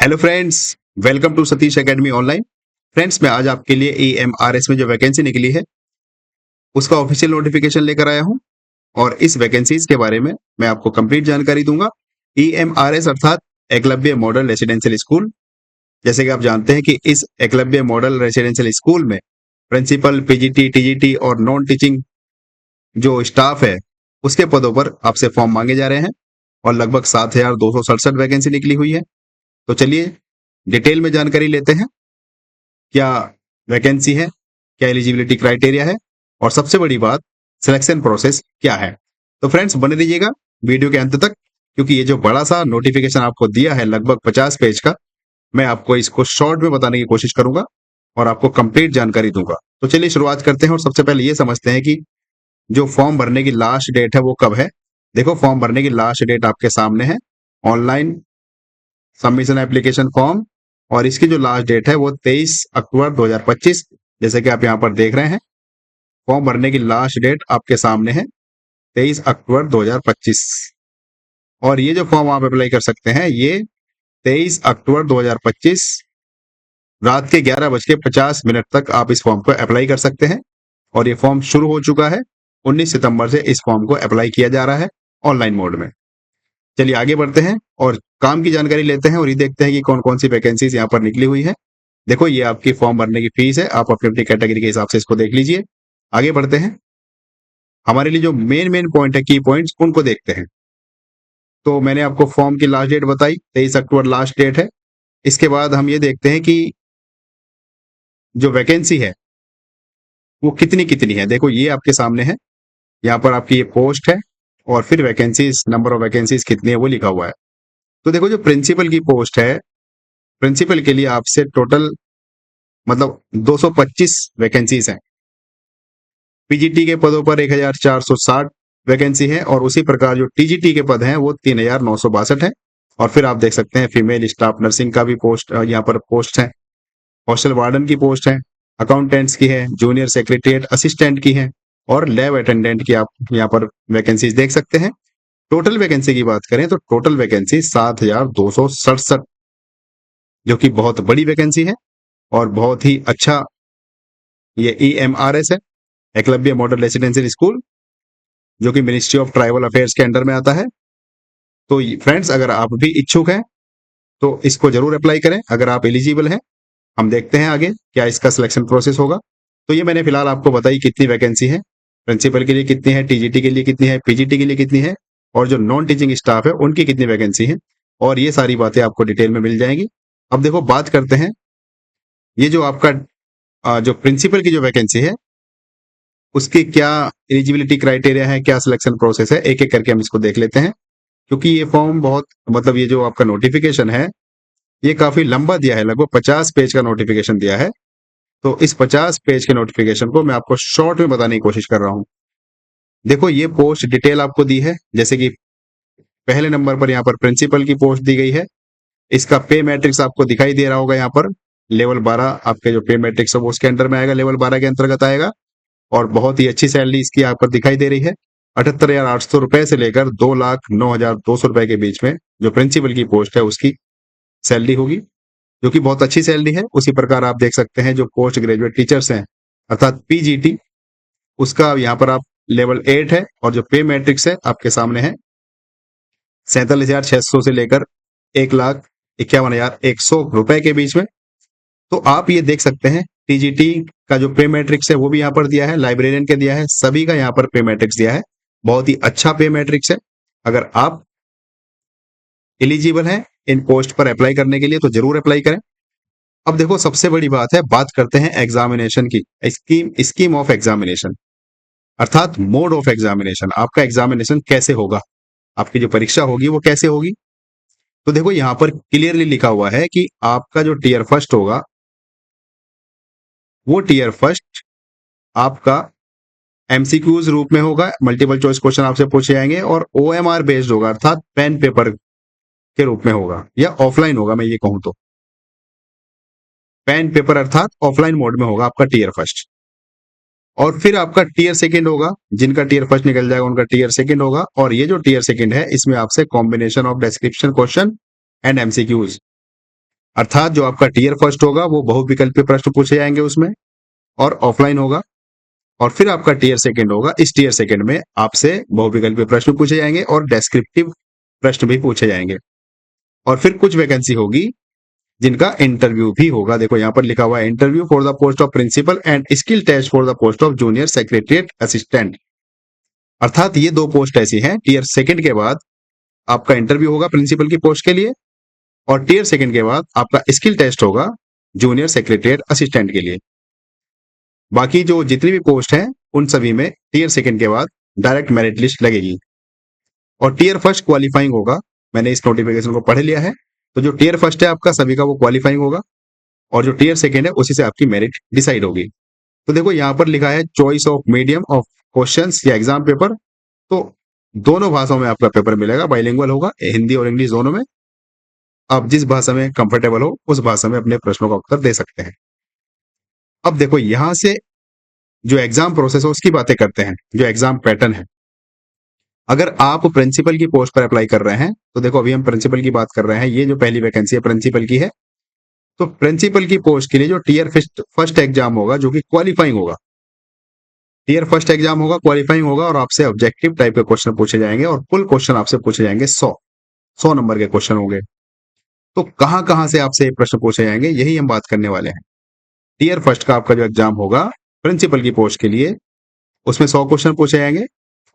Hello friends, welcome to Satish academy online. Friends, मैं आज आपके लिए EMRS में जो वैकेंसी निकली है उसका ऑफिशियल नोटिफिकेशन लेकर आया हूं और इस वैकेंसीज के बारे में मैं आपको कंप्लीट जानकारी दूंगा। EMRS अर्थात एकलव्य मॉडल रेसिडेंशियल स्कूल। जैसे कि आप जानते हैं कि इस एकलव्य मॉडल रेसिडेंशियल स्कूल में प्रिंसिपल, पीजीटी, टीजीटी और नॉन टीचिंग जो स्टाफ है उसके पदों पर आपसे फॉर्म मांगे जा रहे हैं और लगभग 7,267 वैकेंसी निकली हुई है। तो चलिए डिटेल में जानकारी लेते हैं, क्या वैकेंसी है, क्या एलिजिबिलिटी क्राइटेरिया है और सबसे बड़ी बात सिलेक्शन प्रोसेस क्या है। तो फ्रेंड्स, बने रहिएगा वीडियो के अंत तक, क्योंकि ये जो बड़ा सा नोटिफिकेशन आपको दिया है लगभग 50 पेज का, मैं आपको इसको शॉर्ट में बताने की कोशिश करूंगा और आपको कंप्लीट जानकारी दूंगा। तो चलिए शुरुआत करते हैं और सबसे पहले ये समझते हैं कि जो फॉर्म भरने की लास्ट डेट है वो कब है। देखो, फॉर्म भरने की लास्ट डेट आपके सामने है, ऑनलाइन सबमिशन एप्लीकेशन फॉर्म, और इसकी जो लास्ट डेट है वो 23 अक्टूबर 2025। जैसे कि आप यहाँ पर देख रहे हैं, फॉर्म भरने की लास्ट डेट आपके सामने है 23 अक्टूबर 2025। और ये जो फॉर्म आप अप्लाई कर सकते हैं ये 23 अक्टूबर 2025 रात के 11:50 तक आप इस फॉर्म को अप्लाई कर सकते हैं। और ये फॉर्म शुरू हो चुका है, 19 सितंबर से इस फॉर्म को अप्लाई किया जा रहा है ऑनलाइन मोड में। चलिए आगे बढ़ते हैं और काम की जानकारी लेते हैं और ये देखते हैं कि कौन कौन सी वैकेंसीज यहाँ पर निकली हुई है। देखो, ये आपकी फॉर्म भरने की फीस है, आप अपनी अपनी कैटेगरी के हिसाब से इसको देख लीजिए। आगे बढ़ते हैं, हमारे लिए जो मेन पॉइंट है, की पॉइंट्स, उनको देखते हैं। तो मैंने आपको फॉर्म की लास्ट डेट बताई, 23 अक्टूबर लास्ट डेट है। इसके बाद हम ये देखते हैं कि जो वैकेंसी है वो कितनी कितनी है। देखो, ये आपके सामने है, यहाँ पर आपकी ये पोस्ट है और फिर वैकेंसीज, नंबर ऑफ वैकेंसीज कितनी है वो लिखा हुआ है। तो देखो, जो प्रिंसिपल की पोस्ट है, प्रिंसिपल के लिए आपसे टोटल मतलब 225 वैकेंसीज हैं। पीजीटी के पदों पर 1460 वैकेंसी है और उसी प्रकार जो टीजीटी के पद हैं वो 3962 है। और फिर आप देख सकते हैं फीमेल स्टाफ नर्सिंग का भी पोस्ट यहाँ पर पोस्ट है, हॉस्टल वार्डन की पोस्ट है, अकाउंटेंट्स की है, जूनियर सेक्रेटरीट असिस्टेंट की है और लैब अटेंडेंट की आप यहाँ पर वैकेंसीज देख सकते हैं। टोटल वैकेंसी की बात करें तो टोटल वैकेंसी 7,267, जो कि बहुत बड़ी वैकेंसी है और बहुत ही अच्छा ये EMRS है, एकलव्य मॉडल रेसिडेंशियल स्कूल, जो कि मिनिस्ट्री ऑफ ट्राइबल अफेयर्स के अंडर में आता है। तो फ्रेंड्स, अगर आप भी इच्छुक हैं तो इसको जरूर अप्लाई करें अगर आप एलिजिबल हैं। हम देखते हैं आगे क्या इसका सिलेक्शन प्रोसेस होगा। तो ये मैंने फिलहाल आपको बताई कितनी वैकेंसी है, प्रिंसिपल के लिए कितनी है, टीजीटी के लिए कितनी है, पीजीटी के लिए कितनी है और जो नॉन टीचिंग स्टाफ है उनकी कितनी वैकेंसी है, और ये सारी बातें आपको डिटेल में मिल जाएंगी। अब देखो, बात करते हैं ये जो आपका जो प्रिंसिपल की जो वैकेंसी है उसकी क्या एलिजिबिलिटी क्राइटेरिया है, क्या सिलेक्शन प्रोसेस है, एक एक करके हम इसको देख लेते हैं। क्योंकि ये फॉर्म बहुत मतलब ये जो आपका नोटिफिकेशन है ये काफी लंबा दिया है, लगभग 50 पेज का नोटिफिकेशन दिया है। तो इस 50 पेज के नोटिफिकेशन को मैं आपको शॉर्ट में बताने की कोशिश कर रहा हूं। देखो, ये पोस्ट डिटेल आपको दी है, जैसे कि पहले नंबर पर यहाँ पर प्रिंसिपल की पोस्ट दी गई है। इसका पे मैट्रिक्स आपको दिखाई दे रहा होगा, यहाँ पर लेवल 12 आपके जो पे मैट्रिक्स है वो उसके अंडर में आएगा, लेवल 12 के अंतर्गत आएगा। और बहुत ही अच्छी सैलरी इसकी यहाँ पर दिखाई दे रही है, 78,800 रुपए से लेकर 2,09,200 रुपए के बीच में जो प्रिंसिपल की पोस्ट है उसकी सैलरी होगी, जो कि बहुत अच्छी सैलरी है। उसी प्रकार आप देख सकते हैं जो पोस्ट ग्रेजुएट टीचर्स हैं अर्थात पीजीटी, उसका यहाँ पर आप लेवल 8 है और जो पे मैट्रिक्स है आपके सामने है 47,600 से लेकर 1,51,100 रुपए के बीच में। तो आप ये देख सकते हैं टीजीटी का जो पे मैट्रिक्स है वो भी यहाँ पर दिया है, लाइब्रेरियन के दिया है, सभी का यहाँ पर पे मैट्रिक्स दिया है। बहुत ही अच्छा पे मैट्रिक्स है। अगर आप एलिजिबल हैं इन पोस्ट पर अप्लाई करने के लिए तो जरूर अप्लाई करें। अब देखो, सबसे बड़ी बात है, बात करते हैं एग्जामिनेशन की, स्कीम ऑफ एग्जामिनेशन अर्थात मोड ऑफ एग्जामिनेशन। आपका एग्जामिनेशन कैसे होगा, आपकी जो परीक्षा होगी वो कैसे होगी। तो देखो, यहाँ पर क्लियरली लिखा हुआ है कि आपका जो टीयर फर्स्ट होगा वो टीयर फर्स्ट आपका एमसीक्यूज रूप में होगा, मल्टीपल चॉइस क्वेश्चन आपसे पूछे जाएंगे, और ओएमआर बेस्ड होगा अर्थात पेन पेपर के रूप में होगा या ऑफलाइन होगा। मैं ये कहूं तो पेन पेपर अर्थात ऑफलाइन मोड में होगा आपका टीयर फर्स्ट। और फिर आपका टीयर सेकंड होगा, जिनका टीयर फर्स्ट निकल जाएगा उनका टीयर सेकंड होगा। और ये जो टीयर सेकंड है इसमें आपसे combination of description question and MCQs अर्थात जो आपका टीयर फर्स्ट होगा वो बहुविकल्पीय प्रश्न पूछे जाएंगे उसमें और ऑफलाइन होगा। और फिर आपका टीयर सेकंड होगा, इस टीयर सेकंड में आपसे बहुविकल्पीय प्रश्न पूछे जाएंगे और डेस्क्रिप्टिव प्रश्न भी पूछे जाएंगे। और फिर कुछ वैकेंसी होगी जिनका इंटरव्यू भी होगा। देखो यहाँ पर लिखा हुआ है interview for the post of principal and skill test for the post of junior secretariat assistant. अर्थात ये दो पोस्ट ऐसी हैं, टीयर सेकंड के बाद आपका इंटरव्यू होगा प्रिंसिपल की पोस्ट के लिए और टीयर सेकंड के बाद आपका स्किल टेस्ट होगा जूनियर सेक्रेटरिएट असिस्टेंट के लिए। बाकी जो जितनी भी पोस्ट हैं उन सभी में टीयर सेकंड के बाद डायरेक्ट मेरिट लिस्ट लगेगी और टीयर फर्स्ट क्वालिफाइंग होगा। मैंने इस नोटिफिकेशन को पढ़ लिया है, तो जो टीयर फर्स्ट है आपका सभी का वो क्वालिफाइंग होगा और जो टीयर सेकंड है उसी से आपकी मेरिट डिसाइड होगी। तो देखो यहाँ पर लिखा है choice of medium of questions या एग्जाम पेपर, तो दोनों भाषाओं में आपका पेपर मिलेगा, बाइलिंगुअल होगा, हिंदी और इंग्लिश दोनों में। आप जिस भाषा में कंफर्टेबल हो उस भाषा में अपने प्रश्नों का उत्तर दे सकते हैं। अब देखो यहां से जो एग्जाम प्रोसेस है उसकी बातें करते हैं, जो एग्जाम पैटर्न है। अगर आप प्रिंसिपल की पोस्ट पर अप्लाई कर रहे हैं तो देखो अभी हम प्रिंसिपल की बात कर रहे हैं, ये जो पहली वैकेंसी है प्रिंसिपल की है। तो प्रिंसिपल की पोस्ट के लिए जो टीयर फर्स्ट एग्जाम होगा जो कि क्वालिफाइंग होगा, टीयर फर्स्ट एग्जाम होगा, क्वालिफाइंग होगा और आपसे ऑब्जेक्टिव टाइप के क्वेश्चन पूछे जाएंगे और कुल क्वेश्चन आपसे पूछे जाएंगे 100 नंबर के क्वेश्चन होंगे। तो कहां कहां से आपसे प्रश्न पूछे जाएंगे यही हम बात करने वाले हैं। टीयर फर्स्ट का आपका जो एग्जाम होगा प्रिंसिपल की पोस्ट के लिए उसमें 100 क्वेश्चन पूछे जाएंगे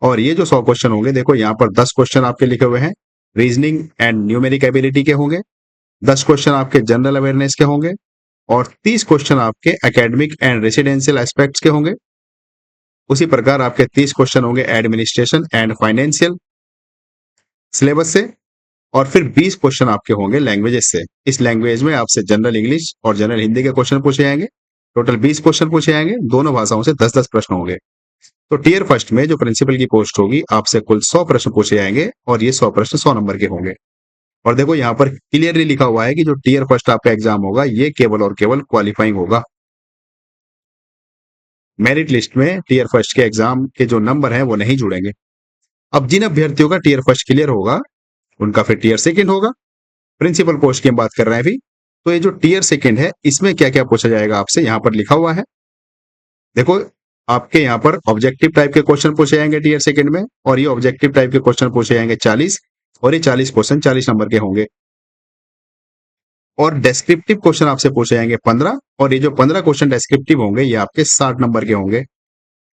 और ये जो 100 क्वेश्चन होंगे, देखो यहाँ पर 10 क्वेश्चन आपके लिखे हुए हैं रीजनिंग एंड न्यूमेरिक एबिलिटी के होंगे, 10 क्वेश्चन आपके जनरल अवेयरनेस के होंगे और 30 क्वेश्चन आपके एकेडमिक एंड रेसिडेंशियल एस्पेक्ट्स के होंगे। उसी प्रकार आपके 30 क्वेश्चन होंगे एडमिनिस्ट्रेशन एंड फाइनेंशियल सिलेबस से और फिर 20 क्वेश्चन आपके होंगे लैंग्वेजेस से। इस लैंग्वेज में आपसे जनरल इंग्लिश और जनरल हिंदी के क्वेश्चन पूछे जाएंगे। टोटल 20 क्वेश्चन पूछे जाएंगे, दोनों भाषाओं से 10-10 प्रश्न होंगे। तो टीयर फर्स्ट में जो प्रिंसिपल की पोस्ट होगी आपसे कुल 100 प्रश्न पूछे जाएंगे और ये 100 प्रश्न 100 नंबर के होंगे। और देखो यहाँ पर क्लियरली लिखा हुआ है कि जो टीयर फर्स्ट आपका एग्जाम होगा ये केवल और केवल क्वालिफाइंग होगा। मेरिट लिस्ट में टीयर फर्स्ट के एग्जाम के जो नंबर हैं वो नहीं जुड़ेंगे। अब जिन अभ्यर्थियों का टीयर फर्स्ट क्लियर होगा उनका फिर टीयर सेकंड होगा। प्रिंसिपल पोस्ट की हम बात कर रहे हैं अभी, तो ये जो टीयर सेकंड है इसमें क्या क्या पूछा जाएगा आपसे यहाँ पर लिखा हुआ है। देखो आपके यहाँ पर ऑब्जेक्टिव टाइप के क्वेश्चन पूछे जाएंगे टीयर सेकंड में और ये ऑब्जेक्टिव टाइप के क्वेश्चन पूछे जाएंगे 40 और ये 40 क्वेश्चन 40 नंबर के होंगे। और डेस्क्रिप्टिव क्वेश्चन आपसे पूछे जाएंगे 15 और ये जो 15 क्वेश्चन डेस्क्रिप्टिव होंगे ये आपके 60 नंबर के होंगे।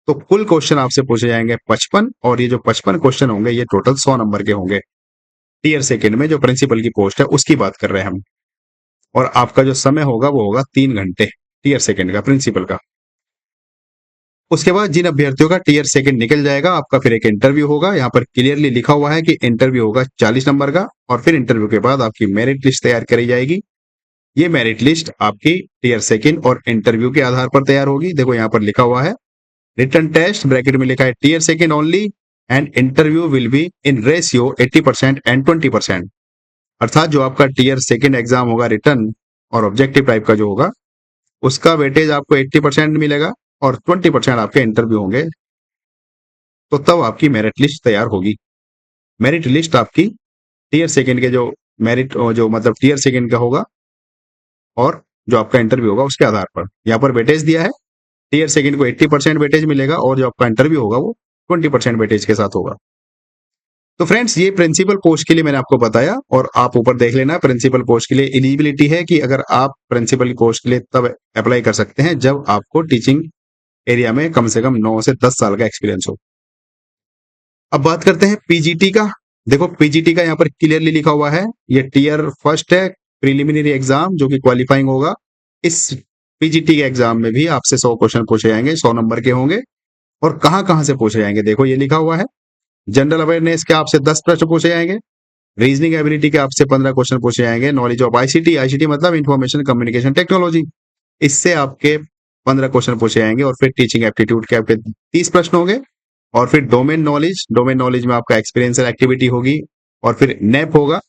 तो कुल क्वेश्चन आपसे पूछे जाएंगे 55 और ये जो 55 क्वेश्चन होंगे ये टोटल 100 नंबर के होंगे। टीयर सेकंड में जो प्रिंसिपल की पोस्ट है उसकी बात कर रहे हैं हम। और आपका जो समय होगा वो होगा 3 घंटे टीयर सेकंड का, प्रिंसिपल का। उसके बाद जिन अभ्यर्थियों का टीयर सेकंड निकल जाएगा आपका फिर एक इंटरव्यू होगा। यहाँ पर क्लियरली लिखा हुआ है कि इंटरव्यू होगा 40 नंबर का और फिर इंटरव्यू के बाद आपकी मेरिट लिस्ट तैयार करी जाएगी। ये मेरिट लिस्ट आपकी टीयर सेकंड और इंटरव्यू के आधार पर तैयार होगी। देखो यहाँ पर लिखा हुआ है रिटन टेस्ट ब्रैकेट में लिखा है tier second only and interview will be in ratio 80% and 20%। अर्थात जो आपका टीयर सेकंड एग्जाम होगा रिटर्न और ऑब्जेक्टिव टाइप का जो होगा उसका वेटेज आपको 80% मिलेगा और 20% आपके इंटरव्यू होंगे। तो तब आपकी मेरिट लिस्ट तैयार होगी। मेरिट लिस्ट आपकी टीयर सेकंड के जो मेरिट जो मतलब टीयर सेकंड का होगा और जो आपका इंटरव्यू होगा उसके आधार पर। यहाँ पर वेटेज दिया है, टीयर सेकंड को 80% वेटेज मिलेगा और जो आपका इंटरव्यू होगा वो 20% वेटेज के साथ होगा। तो फ्रेंड्स ये प्रिंसिपल पोस्ट के लिए मैंने आपको बताया और आप ऊपर देख लेना प्रिंसिपल पोस्ट के लिए एलिजिबिलिटी है कि अगर आप प्रिंसिपल पोस्ट के लिए तब अप्लाई कर सकते हैं जब आपको टीचिंग एरिया में कम से कम 9 से 10 साल का एक्सपीरियंस हो। अब बात करते हैं पीजीटी का। देखो पीजीटी का यहाँ पर क्लियरली लिखा हुआ है ये टीयर फर्स्ट है प्रिलिमिनरी एग्जाम जो कि क्वालिफाइंग होगा। इस पीजीटी के एग्जाम में भी आपसे 100 क्वेश्चन पूछे जाएंगे, 100 नंबर के होंगे। और कहां कहां से पूछे जाएंगे देखो ये लिखा हुआ है जनरल अवेयरनेस के आपसे 10 प्रश्न पूछे जाएंगे, रीजनिंग एबिलिटी के आपसे 15 क्वेश्चन पूछे जाएंगे, नॉलेज ऑफ आईसीटी, आईसीटी मतलब इंफॉर्मेशन कम्युनिकेशन टेक्नोलॉजी, इससे आपके 15 क्वेश्चन पूछे जाएंगे। और फिर टीचिंग एप्टीट्यूड के आपके 30 प्रश्न होंगे और फिर डोमेन नॉलेज में आपका एक्सपीरियंशियल एक्टिविटी होगी और फिर नेप होगा।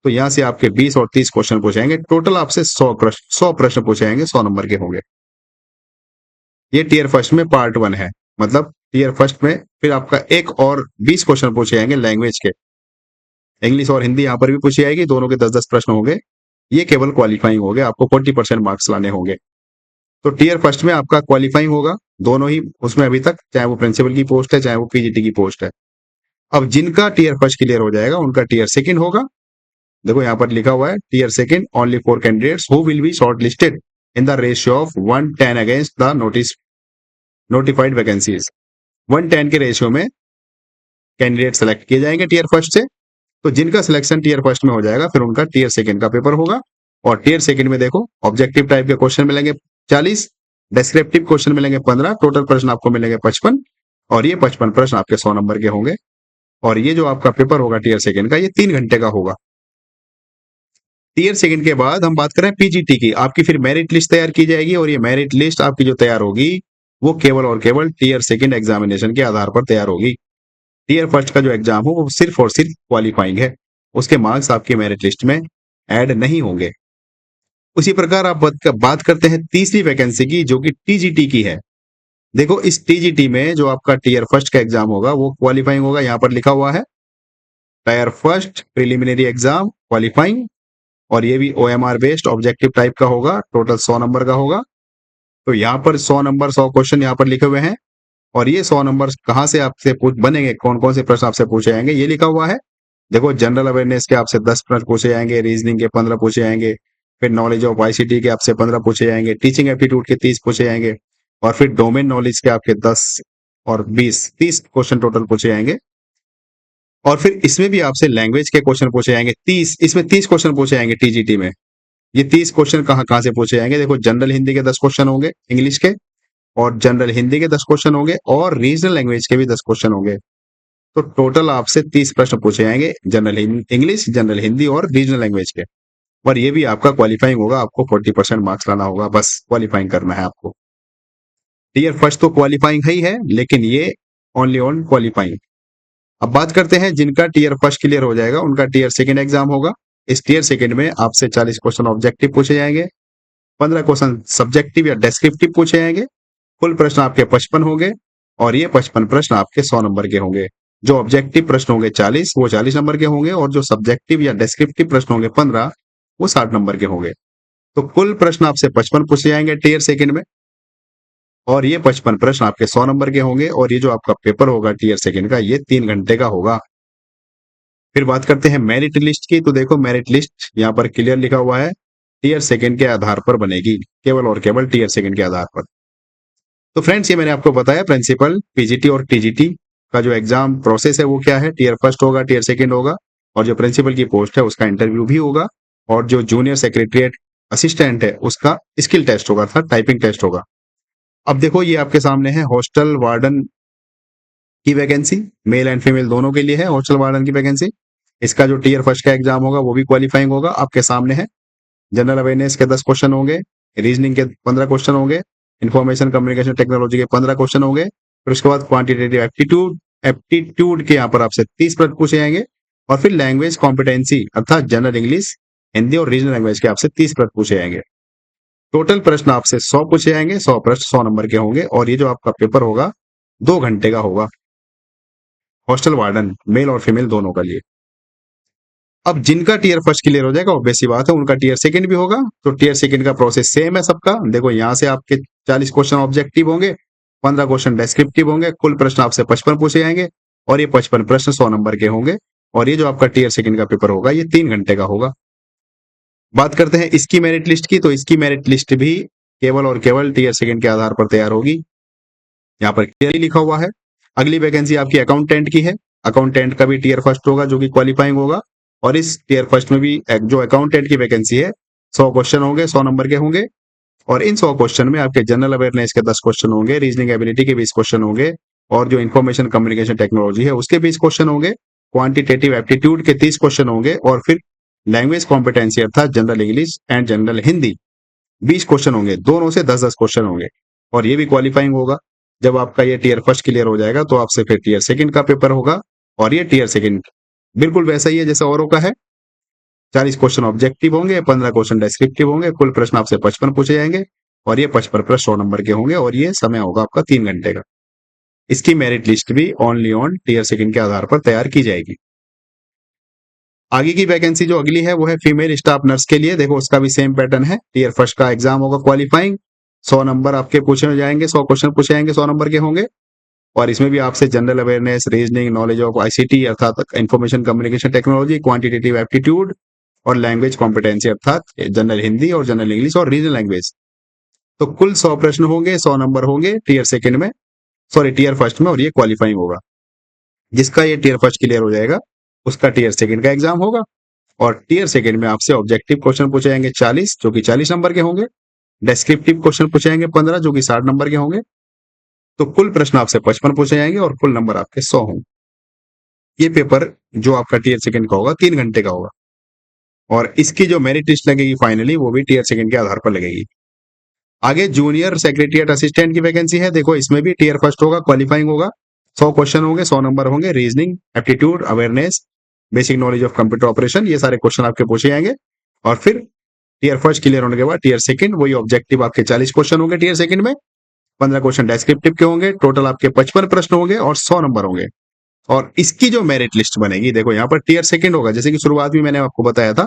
तो यहां से आपके 20 और 30 क्वेश्चन पूछे जाएंगे। टोटल आपसे 100 प्रश्न पूछे जाएंगे, 100 नंबर के होंगे। ये टीयर फर्स्ट में पार्ट 1 है। मतलब टीयर फर्स्ट में फिर आपका एक और 20 क्वेश्चन पूछे जाएंगे लैंग्वेज के, इंग्लिश और हिंदी यहाँ पर भी पूछी जाएगी, दोनों के 10-10 प्रश्न होंगे। ये केवल क्वालिफाइंग हो गया, आपको 40% मार्क्स लाने होंगे। तो टीयर फर्स्ट में आपका क्वालिफाइंग होगा, दोनों ही उसमें अभी तक, चाहे वो प्रिंसिपल की पोस्ट है चाहे वो पीजीटी की पोस्ट है। अब जिनका टीयर फर्स्ट क्लियर हो जाएगा उनका टीयर सेकंड होगा। देखो यहाँ पर लिखा हुआ है tier second only 4 candidates who will be shortlisted in the ratio of 110 against the notified vacancies. 110 के रेशियो में कैंडिडेट सेलेक्ट किए जाएंगे टीयर फर्स्ट से। तो जिनका सिलेक्शन टीयर फर्स्ट में हो जाएगा फिर उनका टीयर सेकंड का पेपर होगा। और टीयर सेकंड में देखो ऑब्जेक्टिव टाइप के क्वेश्चन मिलेंगे 40, डिस्क्रिप्टिव क्वेश्चन मिलेंगे 15, टोटल प्रश्न आपको मिलेंगे 55। और ये 55 प्रश्न आपके 100 नंबर के होंगे। और ये जो आपका पेपर होगा टीयर सेकंड का, ये 3 घंटे का होगा। टीयर सेकंड के बाद हम बात करें पीजीटी की, आपकी फिर मेरिट लिस्ट तैयार की जाएगी। और ये मेरिट लिस्ट आपकी जो तैयार होगी वो केवल और केवल टीयर सेकंड एग्जामिनेशन के आधार पर तैयार होगी। टीयर फर्स्ट का जो एग्जाम हो वो सिर्फ और सिर्फ क्वालिफाइंग है, उसके मार्क्स आपके मेरिट लिस्ट में ऐड नहीं होंगे। उसी प्रकार आप बात करते हैं तीसरी वैकेंसी की जो कि टीजीटी की है। देखो इस टीजीटी में जो आपका टीयर फर्स्ट का एग्जाम होगा वो क्वालिफाइंग होगा। यहाँ पर लिखा हुआ है tier first preliminary exam qualifying. और ये भी ओएमआर बेस्ड ऑब्जेक्टिव टाइप का होगा, टोटल 100 नंबर का होगा। तो यहाँ पर 100 नंबर 100 क्वेश्चन यहाँ पर लिखे हुए हैं। और ये 100 नंबर कहाँ से आपसे बनेंगे, कौन कौन से प्रश्न आपसे पूछे जाएंगे, ये लिखा हुआ है। देखो जनरल अवेयरनेस के आपसे 10 प्रश्न पूछे जाएंगे, रीजनिंग के 15 पूछे जाएंगे, फिर नॉलेज ऑफ आईसीटी के आपसे 15 पूछे जाएंगे, टीचिंग एप्टीट्यूड के 30 पूछे जाएंगे, और फिर डोमेन नॉलेज के आपके 10 और 20 30 क्वेश्चन टोटल पूछे जाएंगे। और फिर इसमें भी आपसे लैंग्वेज के क्वेश्चन पूछे जाएंगे 30, इसमें 30 क्वेश्चन पूछे जाएंगे टीजीटी में। ये 30 क्वेश्चन कहाँ कहाँ से पूछे जाएंगे, देखो जनरल हिंदी के 10 क्वेश्चन होंगे इंग्लिश के, और जनरल हिंदी के 10 क्वेश्चन होंगे, और रीजनल लैंग्वेज के भी 10 क्वेश्चन होंगे। तो टोटल आपसे 30 प्रश्न पूछे जाएंगे जनरल इंग्लिश, जनरल हिंदी और रीजनल लैंग्वेज के। और ये भी आपका क्वालिफाइंग होगा, आपको 40% मार्क्स लाना होगा, बस क्वालिफाइंग करना है आपको। टीयर फर्स्ट तो क्वालिफाइंग ही है, लेकिन ये ओनली ऑन क्वालिफाइंग। अब बात करते हैं जिनका टीयर फर्स्ट क्लियर हो जाएगा उनका टीयर सेकंड एग्जाम होगा। इस टीयर सेकंड में आपसे 40 क्वेश्चन ऑब्जेक्टिव पूछे जाएंगे, 15 क्वेश्चन सब्जेक्टिव या डिस्क्रिप्टिव पूछे जाएंगे, कुल प्रश्न आपके 55 होंगे। और ये 55 प्रश्न आपके 100 नंबर के होंगे। जो ऑब्जेक्टिव प्रश्न होंगे 40, वो 40 नंबर के होंगे, और जो सब्जेक्टिव या डिस्क्रिप्टिव प्रश्न होंगे 15, वो 60 नंबर के होंगे। तो कुल प्रश्न आपसे 55 पूछे जाएंगे टीयर सेकंड में, और ये 55 प्रश्न आपके 100 नंबर के होंगे। और ये जो आपका पेपर होगा टीयर सेकंड का, ये 3 घंटे का होगा। फिर बात करते हैं मेरिट लिस्ट की। तो देखो मेरिट लिस्ट यहाँ पर क्लियर लिखा हुआ है, टीयर सेकंड के आधार पर बनेगी, केवल और केवल टीयर सेकंड के आधार पर। तो फ्रेंड्स ये मैंने आपको बताया प्रिंसिपल, पीजीटी और टीजीटी का जो एग्जाम प्रोसेस है वो क्या है। टीयर फर्स्ट होगा, टीयर सेकंड होगा, और जो प्रिंसिपल की पोस्ट है उसका इंटरव्यू भी होगा, और जो जूनियर सेक्रेटरीट असिस्टेंट है उसका स्किल टेस्ट होगा, था टाइपिंग टेस्ट होगा। अब देखो ये आपके सामने है हॉस्टल वार्डन की वैकेंसी, मेल एंड फीमेल दोनों के लिए है हॉस्टल वार्डन की वैकेंसी। इसका जो टीयर फर्स्ट का एग्जाम होगा वो भी क्वालिफाइंग होगा, आपके सामने है। जनरल अवेयरनेस के 10 क्वेश्चन होंगे, रीजनिंग के 15 क्वेश्चन होंगे, इंफॉर्मेशन कम्युनिकेशन टेक्नोलॉजी के 15 क्वेश्चन होंगे। फिर उसके बाद क्वांटिटेटिव एप्टीट्यूड एप्टीट्यूड के यहाँ पर आपसे 30 प्रश्न पूछे जाएंगे। और फिर लैंग्वेज कॉम्पिटेंसी अर्थात जनरल इंग्लिश, हिंदी और रीजनल लैंग्वेज के आपसे 30 प्रश्न पूछे जाएंगे। टोटल प्रश्न आपसे 100 पूछे जाएंगे, 100 प्रश्न 100 नंबर के होंगे। और ये जो आपका पेपर होगा 2 घंटे का होगा, हॉस्टल वार्डन मेल और फीमेल दोनों का लिए। अब जिनका टीयर फर्स्ट क्लियर हो जाएगा ऑब्वियस सी बात है उनका टीयर सेकंड भी होगा। तो टीयर सेकंड का प्रोसेस सेम है सबका। देखो यहाँ से आपके 40 क्वेश्चन ऑब्जेक्टिव होंगे, 15 क्वेश्चन डिस्क्रिप्टिव होंगे, कुल प्रश्न आपसे 55 पूछे जाएंगे, और ये 55 प्रश्न 100 नंबर के होंगे। और ये जो आपका टीयर सेकंड का पेपर होगा ये 3 घंटे का होगा। बात करते हैं इसकी मेरिट लिस्ट की। तो इसकी मेरिट लिस्ट भी केवल और केवल टीयर सेकंड के आधार पर तैयार होगी, यहाँ पर क्लियरली लिखा हुआ है। अगली वैकेंसी आपकी अकाउंटेंट की है। अकाउंटेंट का भी टीयर फर्स्ट होगा जो कि क्वालिफाइंग होगा। और इस टीयर फर्स्ट में भी जो अकाउंटेंट की वैकेंसी है 100 क्वेश्चन होंगे, 100 नंबर के होंगे। और इन 100 क्वेश्चन में आपके जनरल अवेयरनेस के 10 क्वेश्चन होंगे, रीजनिंग एबिलिटी के 20 क्वेश्चन होंगे, और जो इन्फॉर्मेशन कम्युनिकेशन टेक्नोलॉजी है उसके 20 क्वेश्चन होंगे, क्वांटिटेटिव एप्टीट्यूड के 30 क्वेश्चन होंगे, और फिर लैंग्वेज कॉम्पिटेंसी अर्थात general English and general Hindi 20 question होंगे, दोनों से 10-10 क्वेश्चन होंगे। और ये भी क्वालिफाइंग होगा। जब आपका ये टीयर फर्स्ट क्लियर हो जाएगा तो आपसे फिर टीयर सेकंड का पेपर होगा। और ये टीयर सेकंड बिल्कुल वैसा ही है जैसे औरों का है। 40 क्वेश्चन ऑब्जेक्टिव होंगे, 15 क्वेश्चन डिस्क्रिप्टिव होंगे, कुल प्रश्न आपसे 55 पूछे जाएंगे, और ये 55 प्रश्न 100 नंबर के होंगे। और ये समय होगा आपका 3 घंटे का। इसकी मेरिट लिस्ट भी ओनली ऑन टीयर सेकंड के आधार पर तैयार की जाएगी। आगे की वैकेंसी जो अगली है वो है फीमेल स्टाफ नर्स के लिए। देखो उसका भी सेम पैटर्न है। टीयर फर्स्ट का एग्जाम होगा क्वालिफाइंग, 100 नंबर आपके पूछे जाएंगे, 100 क्वेश्चन पूछे जाएंगे, 100 नंबर के होंगे। और इसमें भी आपसे general awareness, reasoning, knowledge of ICT अर्थात information communication technology, quantitative aptitude और लैंग्वेज कॉम्पिटेंसी अर्थात जनरल हिंदी और जनरल इंग्लिश और रीजनल लैंग्वेज। तो कुल 100 प्रश्न होंगे, 100 नंबर होंगे टीयर सेकंड में, सॉरी टीयर फर्स्ट में, और ये क्वालिफाइंग होगा। जिसका ये टीयर फर्स्ट क्लियर हो जाएगा उसका टीयर सेकंड का एग्जाम होगा। और टीयर सेकंड में आपसे ऑब्जेक्टिव क्वेश्चन पूछे जाएंगे 40 जो कि 40 नंबर के होंगे, डिस्क्रिप्टिव क्वेश्चन पूछे जाएंगे 15 जो कि 60 नंबर के होंगे। तो कुल प्रश्न आपसे 55 पूछे जाएंगे और कुल नंबर आपके 100 होंगे। ये पेपर जो आपका टीयर सेकंड का होगा 3 घंटे का होगा। और इसकी जो मेरिट लिस्ट लगेगी फाइनली वो भी टीयर सेकंड के आधार पर लगेगी। आगे जूनियर सेक्रेटरीट असिस्टेंट की वैकेंसी है। देखो इसमें भी टीयर फर्स्ट होगा, क्वालिफाइंग होगा, 100 क्वेश्चन होंगे, 100 नंबर होंगे, reasoning, aptitude, awareness, basic knowledge of computer operation, ये सारे क्वेश्चन आपके पूछे जाएंगे। और फिर टीयर फर्स्ट क्लियर होने के बाद टीयर सेकंड वही ऑब्जेक्टिव आपके 40 क्वेश्चन होंगे टीयर सेकंड में, 15 क्वेश्चन डिस्क्रिप्टिव के होंगे, टोटल आपके 55 प्रश्न होंगे और 100 नंबर होंगे। और इसकी जो मेरिट लिस्ट बनेगी, देखो यहाँ पर टीयर सेकंड होगा, जैसे कि शुरुआत में मैंने आपको बताया था,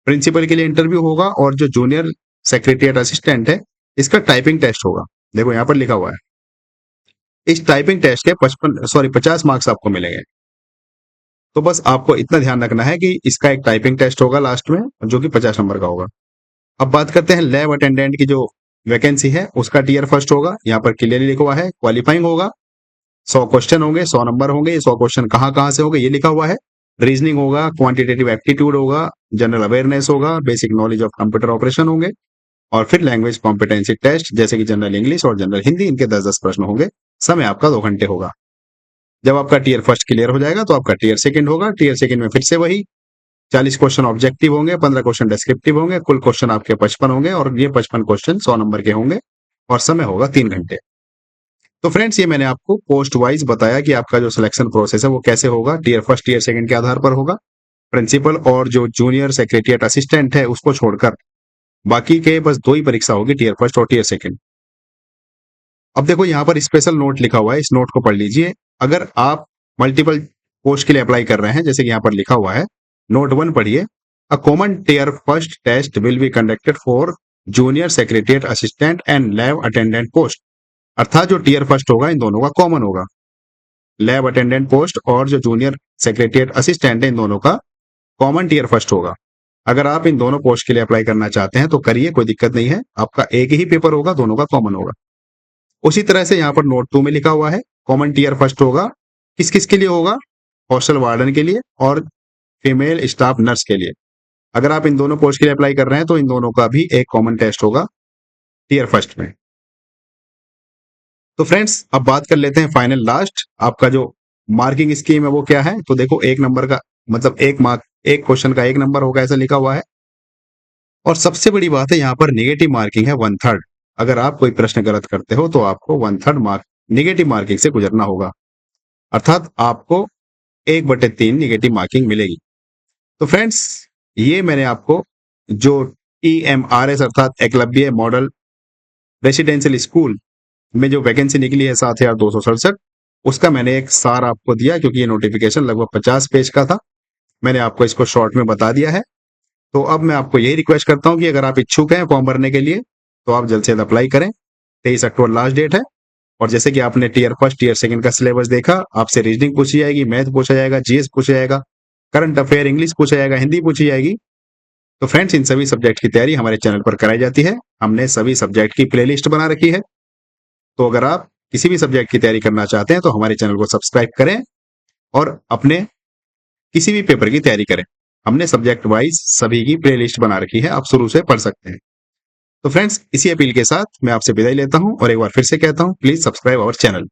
प्रिंसिपल के लिए इंटरव्यू होगा और जो जूनियर सेक्रेटरीट असिस्टेंट है इसका टाइपिंग टेस्ट होगा। देखो यहाँ पर लिखा हुआ है, इस टाइपिंग टेस्ट के 50 मार्क्स आपको मिलेंगे। तो बस आपको इतना ध्यान रखना है कि इसका एक टाइपिंग टेस्ट होगा लास्ट में जो कि 50 नंबर का होगा। अब बात करते हैं लैब अटेंडेंट की जो वैकेंसी है उसका टीयर फर्स्ट होगा। यहाँ पर क्लियरली लिखा हुआ है क्वालिफाइंग होगा, 100 क्वेश्चन होंगे, 100 नंबर होंगे। ये 100 क्वेश्चन कहाँ कहाँ से होंगे ये लिखा हुआ है। रीजनिंग होगा, क्वांटिटेटिव एप्टीट्यूड होगा, जनरल अवेयरनेस होगा, basic knowledge of computer operation होंगे और फिर लैंग्वेज कॉम्पिटेंसी टेस्ट जैसे कि जनरल इंग्लिश और जनरल हिंदी, इनके 10-10 प्रश्न होंगे। समय आपका 2 घंटे होगा। जब आपका टीयर फर्स्ट क्लियर हो जाएगा तो आपका टीयर सेकंड होगा। टीयर सेकंड में फिर से वही 40 क्वेश्चन ऑब्जेक्टिव होंगे, 15 क्वेश्चन डिस्क्रिप्टिव होंगे, कुल क्वेश्चन आपके 55 होंगे और ये 55 क्वेश्चन 100 नंबर के होंगे और समय होगा 3 घंटे। तो फ्रेंड्स ये मैंने आपको पोस्ट वाइज बताया कि आपका जो सिलेक्शन प्रोसेस है वो कैसे होगा। टीयर फर्स्ट टीयर सेकंड के आधार पर होगा। प्रिंसिपल और जो जूनियर सेक्रेटरीट असिस्टेंट है उसको छोड़कर बाकी के बस 2 ही परीक्षा होगी, टीयर फर्स्ट और टीयर सेकंड। अब देखो यहाँ पर स्पेशल नोट लिखा हुआ है, इस नोट को पढ़ लीजिए। अगर आप मल्टीपल पोस्ट के लिए अप्लाई कर रहे हैं जैसे कि यहाँ पर लिखा हुआ है, नोट 1 पढ़िए। A common tier first test will be conducted for junior secretariat assistant and lab attendant post. अर्थात जो टीयर फर्स्ट होगा इन दोनों का कॉमन होगा। लैब अटेंडेंट पोस्ट और जो जूनियर सेक्रेटरीट असिस्टेंट है इन दोनों का कॉमन टीयर फर्स्ट होगा। अगर आप इन दोनों पोस्ट के लिए अप्लाई करना चाहते हैं तो करिए, कोई दिक्कत नहीं है। आपका एक ही पेपर होगा, दोनों का कॉमन होगा। उसी तरह से यहाँ पर नोट 2 में लिखा हुआ है कॉमन टीयर फर्स्ट होगा, किस किस के लिए होगा, हॉस्टल वार्डन के लिए और फीमेल स्टाफ नर्स के लिए। अगर आप इन दोनों पोस्ट के लिए अप्लाई कर रहे हैं तो इन दोनों का भी एक कॉमन टेस्ट होगा टीयर फर्स्ट में। तो फ्रेंड्स अब बात कर लेते हैं फाइनल लास्ट, आपका जो मार्किंग स्कीम है वो क्या है। तो देखो 1 नंबर का मतलब 1 मार्क, 1 क्वेश्चन का 1 नंबर होगा, ऐसा लिखा हुआ है। और सबसे बड़ी बात है यहाँ पर नेगेटिव मार्किंग है 1/3। अगर आप कोई प्रश्न गलत करते हो तो आपको 1/3 मार्क नेगेटिव मार्किंग से गुजरना होगा, अर्थात आपको 1/3 नेगेटिव मार्किंग मिलेगी। तो फ्रेंड्स ये मैंने आपको जो EMRS अर्थात एकलव्य मॉडल रेसिडेंशियल स्कूल में जो वैकेंसी निकली है 7267, उसका मैंने एक सार आपको दिया क्योंकि ये नोटिफिकेशन लगभग 50 पेज का था। मैंने आपको इसको शॉर्ट में बता दिया है। तो अब मैं आपको यही रिक्वेस्ट करता हूं कि अगर आप इच्छुक हैं फॉर्म भरने के लिए तो आप जल्द से जल्द अप्लाई करें। 23 अक्टूबर लास्ट डेट है। और जैसे कि आपने टीयर फर्स्ट टीयर सेकंड का सिलेबस देखा, आपसे रीजनिंग पूछी जाएगी, मैथ पूछा जाएगा, जीएस पूछा जाएगा, करंट अफेयर इंग्लिश पूछा जाएगा, हिंदी पूछी जाएगी। तो फ्रेंड्स इन सभी सब्जेक्ट की तैयारी हमारे चैनल पर कराई जाती है। हमने सभी सब्जेक्ट की प्लेलिस्ट बना रखी है। तो अगर आप किसी भी सब्जेक्ट की तैयारी करना चाहते हैं तो हमारे चैनल को सब्सक्राइब करें और अपने किसी भी पेपर की तैयारी करें। हमने सब्जेक्ट वाइज सभी की प्लेलिस्ट बना रखी है, आप शुरू से पढ़ सकते हैं। तो फ्रेंड्स इसी अपील के साथ मैं आपसे विदाई लेता हूं और एक बार फिर से कहता हूं, प्लीज सब्सक्राइब आवर चैनल।